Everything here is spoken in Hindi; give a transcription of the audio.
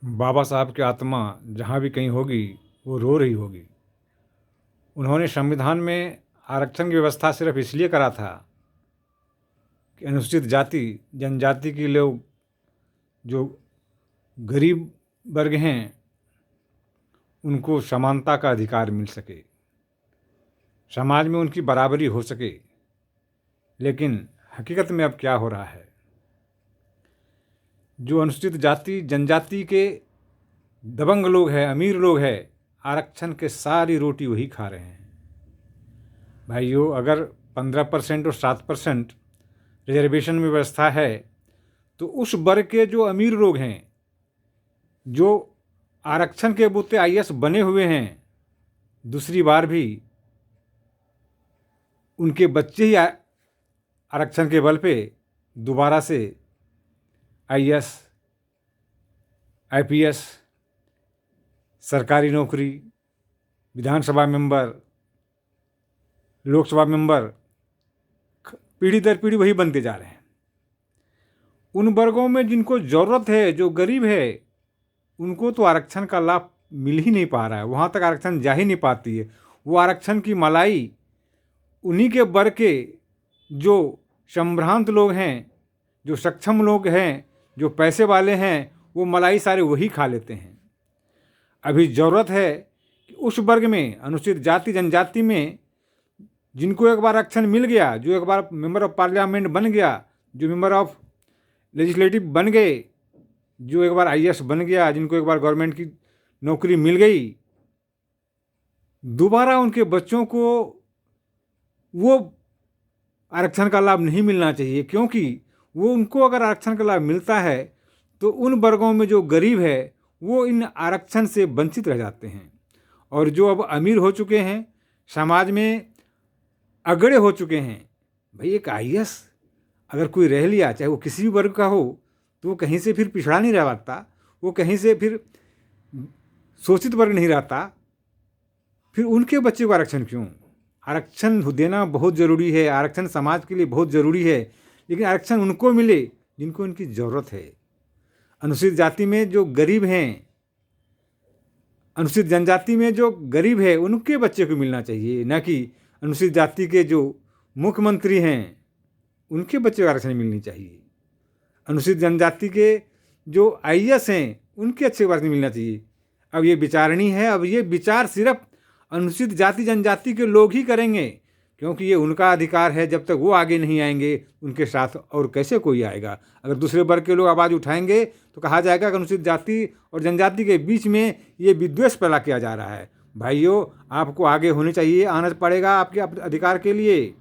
बाबा साहब की आत्मा जहाँ भी कहीं होगी वो रो रही होगी। उन्होंने संविधान में आरक्षण की व्यवस्था सिर्फ इसलिए करा था कि अनुसूचित जाति जनजाति के लोग जो गरीब वर्ग हैं उनको समानता का अधिकार मिल सके, समाज में उनकी बराबरी हो सके। लेकिन हकीकत में अब क्या हो रहा है, जो अनुसूचित जाति जनजाति के दबंग लोग हैं, अमीर लोग हैं, आरक्षण के सारी रोटी वही खा रहे हैं। भाइयों, अगर 15% और 7% रिजर्वेशन में व्यवस्था है तो उस वर्ग के जो अमीर लोग हैं, जो आरक्षण के बूते आईएएस बने हुए हैं, दूसरी बार भी उनके बच्चे ही आरक्षण के बल पे दोबारा से आईएएस, आईपीएस, सरकारी नौकरी, विधानसभा मेंबर, लोकसभा मेंबर, पीढ़ी दर पीढ़ी वही बनते जा रहे हैं। उन वर्गों में जिनको ज़रूरत है, जो गरीब है, उनको तो आरक्षण का लाभ मिल ही नहीं पा रहा है, वहाँ तक आरक्षण जा ही नहीं पाती है। वो आरक्षण की मलाई उन्हीं के वर्ग के जो संभ्रांत लोग हैं, जो सक्षम लोग हैं, जो पैसे वाले हैं, वो मलाई सारे वही खा लेते हैं। अभी ज़रूरत है कि उस वर्ग में, अनुसूचित जाति जनजाति में, जिनको एक बार आरक्षण मिल गया, जो एक बार मेंबर ऑफ पार्लियामेंट बन गया, जो मेंबर ऑफ लेजिस्लेटिव बन गए, जो एक बार आईएएस बन गया, जिनको एक बार गवर्नमेंट की नौकरी मिल गई, दोबारा उनके बच्चों को वो आरक्षण का लाभ नहीं मिलना चाहिए। क्योंकि वो उनको अगर आरक्षण का लाभ मिलता है तो उन वर्गों में जो गरीब है वो इन आरक्षण से वंचित रह जाते हैं। और जो अब अमीर हो चुके हैं, समाज में अगड़े हो चुके हैं, भाई एक आईएएस अगर कोई रह लिया, चाहे वो किसी भी वर्ग का हो, तो वो कहीं से फिर पिछड़ा नहीं रह पाता, वो कहीं से फिर शोषित वर्ग नहीं रहता। फिर उनके बच्चे को आरक्षण क्यों? आरक्षण देना बहुत ज़रूरी है, आरक्षण समाज के लिए बहुत ज़रूरी है, लेकिन आरक्षण उनको मिले जिनको इनकी ज़रूरत है। अनुसूचित जाति में जो गरीब हैं, अनुसूचित जनजाति में जो गरीब है, उनके बच्चे को मिलना चाहिए, न कि अनुसूचित जाति के जो मुख्यमंत्री हैं उनके बच्चे को आरक्षण मिलनी चाहिए। अनुसूचित जनजाति के जो आईएएस हैं उनके अच्छे आरक्षण मिलना चाहिए। अब ये विचारणी है, अब ये विचार सिर्फ अनुसूचित जाति जनजाति के लोग ही करेंगे, क्योंकि ये उनका अधिकार है। जब तक वो आगे नहीं आएंगे उनके साथ और कैसे कोई आएगा? अगर दूसरे वर्ग के लोग आवाज़ उठाएंगे तो कहा जाएगा कि अनुसूचित जाति और जनजाति के बीच में ये विद्वेष पैदा किया जा रहा है। भाइयों, आपको आगे होने चाहिए, आना पड़ेगा आपके अधिकार के लिए।